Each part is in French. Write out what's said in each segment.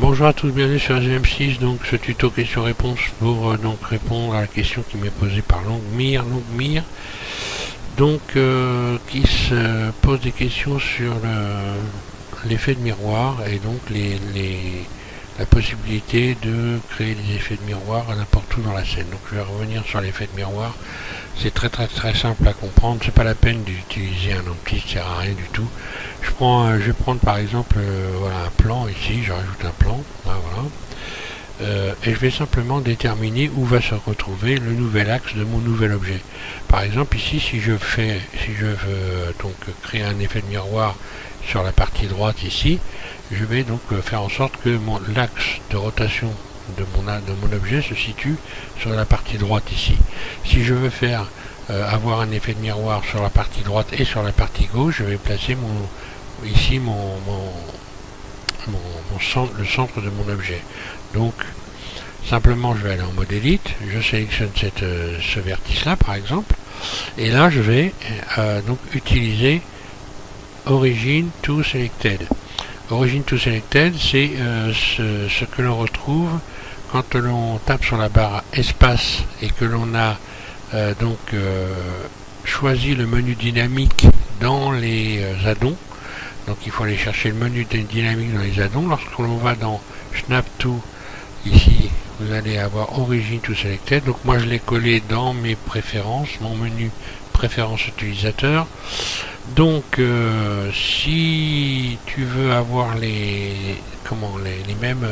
Bonjour à tous, bienvenue sur SVM6, donc ce tuto question-réponse pour donc répondre à la question qui m'est posée par Longmire, qui se pose des questions sur l'effet de miroir et donc la possibilité de créer des effets de miroir à n'importe où dans la scène. Donc je vais revenir sur l'effet de miroir. C'est très simple à comprendre, c'est pas la peine d'utiliser un ampli, ça sert à rien du tout. Je vais prendre par exemple voilà, un plan ici, je rajoute un plan, voilà, et je vais simplement déterminer où va se retrouver le nouvel axe de mon nouvel objet. Par exemple ici, si je veux donc créer un effet de miroir sur la partie droite ici, je vais donc faire en sorte que l'axe de rotation de mon objet se situe sur la partie droite ici. Si je veux faire avoir un effet de miroir sur la partie droite et sur la partie gauche, je vais placer ici le centre de mon objet. Donc simplement je vais aller en mode élite, je sélectionne ce vertice là par exemple, et là je vais donc utiliser Origin to Selected. Origin to Selected, c'est ce que l'on retrouve quand l'on tape sur la barre espace et que l'on a choisi le menu dynamique dans les addons. Donc il faut aller chercher le menu dynamique dans les addons. Lorsque l'on va dans Snap to, ici vous allez avoir Origin to Selected. Donc moi je l'ai collé dans mes préférences, mon menu préférences utilisateur. Donc si tu veux avoir les mêmes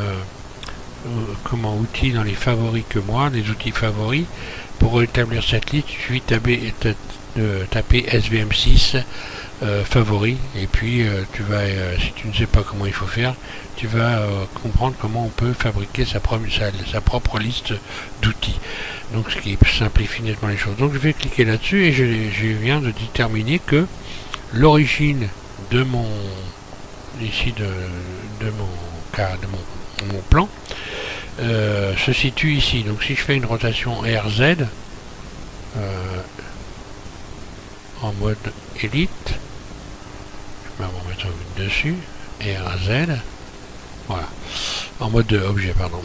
outils dans les favoris que moi, les outils favoris, pour établir cette liste, il suffit de taper SVM6 favoris, et puis si tu ne sais pas comment il faut faire, tu vas comprendre comment on peut fabriquer sa propre liste d'outils. Donc ce qui simplifie nettement les choses. Donc je vais cliquer là-dessus et je viens de déterminer que l'origine de mon plan se situe ici. Donc si je fais une rotation RZ en mode élite, je vais m'en mettre dessus, RZ, voilà, en mode objet, pardon.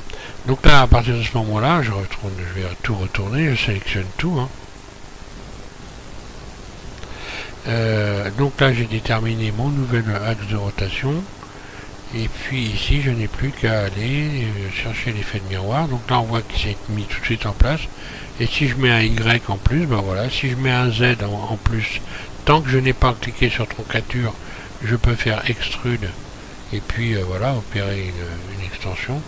Donc là, à partir de ce moment-là, je vais tout retourner, je sélectionne tout, hein. Donc là j'ai déterminé mon nouvel axe de rotation, et puis ici je n'ai plus qu'à aller chercher l'effet de miroir. Donc là on voit qu'il s'est mis tout de suite en place, et si je mets un Y en plus, ben voilà, si je mets un Z en plus, tant que je n'ai pas cliqué sur troncature, je peux faire extrude et puis voilà, opérer une extension.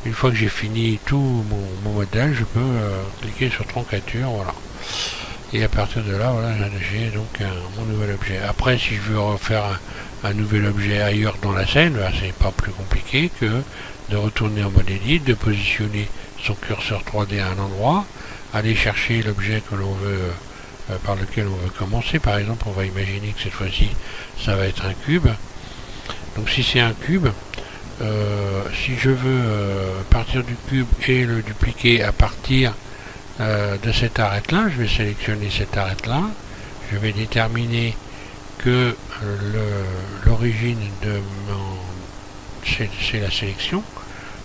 Une fois que j'ai fini tout mon modèle, je peux cliquer sur troncature, voilà. Et à partir de là, voilà, j'ai donc mon nouvel objet. Après, si je veux refaire un nouvel objet ailleurs dans la scène, ben, c'est pas plus compliqué que de retourner en mode édite, de positionner son curseur 3D à un endroit, aller chercher l'objet que l'on veut, par lequel on veut commencer. Par exemple, on va imaginer que cette fois-ci, ça va être un cube. Donc si c'est un cube, si je veux partir du cube et le dupliquer à partir de cette arête là, je vais sélectionner cette arête là, je vais déterminer que l'origine de c'est la sélection,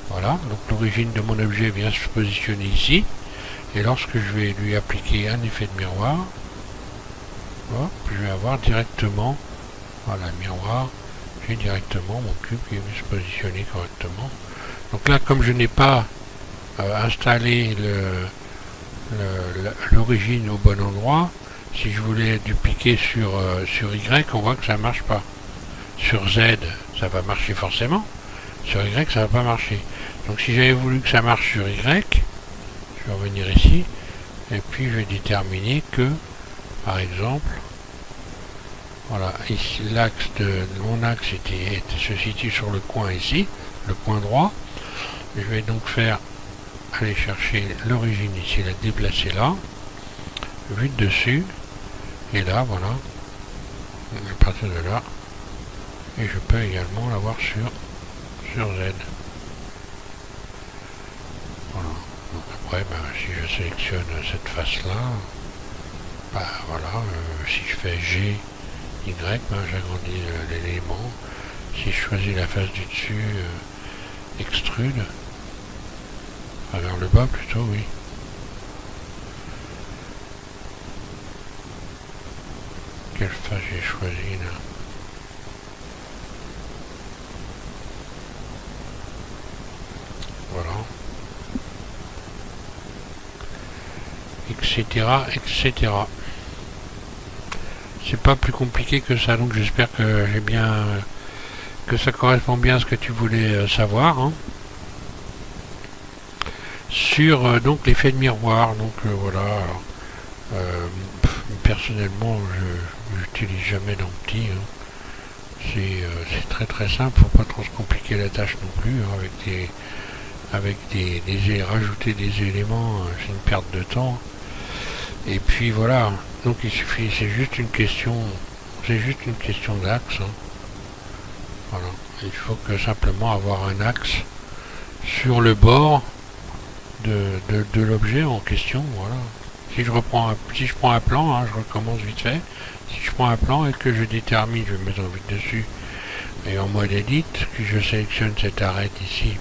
voilà, donc l'origine de mon objet vient se positionner ici, et lorsque je vais lui appliquer un effet de miroir, hop, je vais avoir directement, voilà, miroir, j'ai directement mon cube qui va se positionner correctement. Donc là, comme je n'ai pas installé l'origine au bon endroit, si je voulais dupliquer sur Y, on voit que ça marche pas. Sur Z, ça va marcher forcément. Sur Y, ça va pas marcher. Donc si j'avais voulu que ça marche sur Y, je vais revenir ici, et puis je vais déterminer que, par exemple, voilà, ici l'axe mon axe se situe sur le coin ici, le coin droit. Je vais donc aller chercher l'origine ici, la déplacer là, vue de dessus, et là, voilà, à partir de là, et je peux également l'avoir sur Z. Voilà. Donc après, si je sélectionne cette face là, voilà, si je fais G, Y, j'agrandis l'élément. Si je choisis la face du dessus, extrude. Vers le bas plutôt, oui. Quelle face j'ai choisi là? Voilà. Etc. etc. C'est pas plus compliqué que ça, donc j'espère que j'ai bien... que ça correspond bien à ce que tu voulais savoir. Hein. Sur donc l'effet de miroir, donc voilà. Alors, personnellement, je n'utilise jamais d'ampti. Hein. C'est très très simple, faut pas trop se compliquer la tâche non plus. Hein, avec rajouter des éléments, c'est une perte de temps. Et puis voilà, donc il suffit, c'est juste une question d'axe. Hein. Voilà, il faut que simplement avoir un axe sur le bord de l'objet en question. Voilà. Si je prends un plan, hein, je recommence vite fait. Si je prends un plan et que je détermine, je vais mettre en vue dessus et en mode edit, que je sélectionne cette arête ici,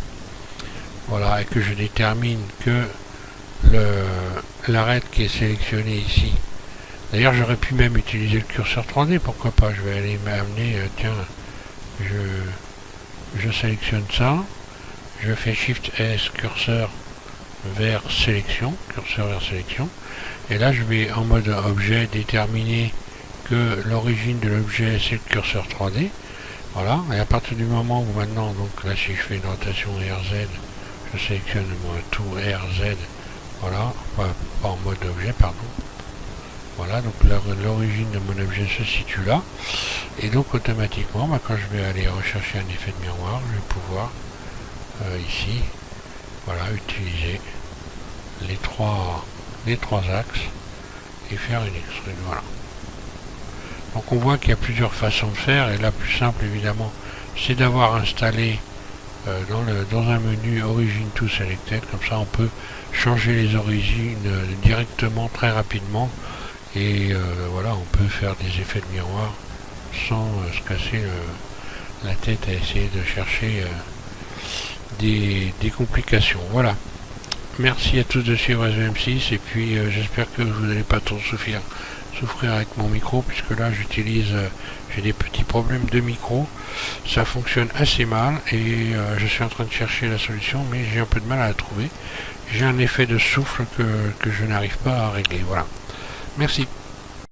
voilà, et que je détermine que l'arête qui est sélectionnée ici. D'ailleurs, j'aurais pu même utiliser le curseur 3D, pourquoi pas. Je vais aller m'amener, tiens, je sélectionne ça, je fais Shift S, curseur vers sélection, et là je vais en mode objet déterminer que l'origine de l'objet c'est le curseur 3D. Voilà, et à partir du moment où maintenant, donc là si je fais une rotation RZ, je sélectionne tout RZ, voilà, pas en mode objet, pardon. Voilà, donc l'origine de mon objet se situe là. Et donc automatiquement, quand je vais aller rechercher un effet de miroir, je vais pouvoir ici, voilà, utiliser les trois axes et faire une extrude. Voilà. Donc on voit qu'il y a plusieurs façons de faire, et la plus simple évidemment, c'est d'avoir installé dans un menu Origin to Selected, comme ça on peut changer les origines directement très rapidement, et voilà, on peut faire des effets de miroir sans se casser la tête à essayer de chercher des complications. Voilà. Merci à tous de suivre SVM6, et puis j'espère que vous n'allez pas trop souffrir avec mon micro, puisque là j'ai des petits problèmes de micro, ça fonctionne assez mal, et je suis en train de chercher la solution, mais j'ai un peu de mal à la trouver. J'ai un effet de souffle que je n'arrive pas à régler. Voilà. Merci.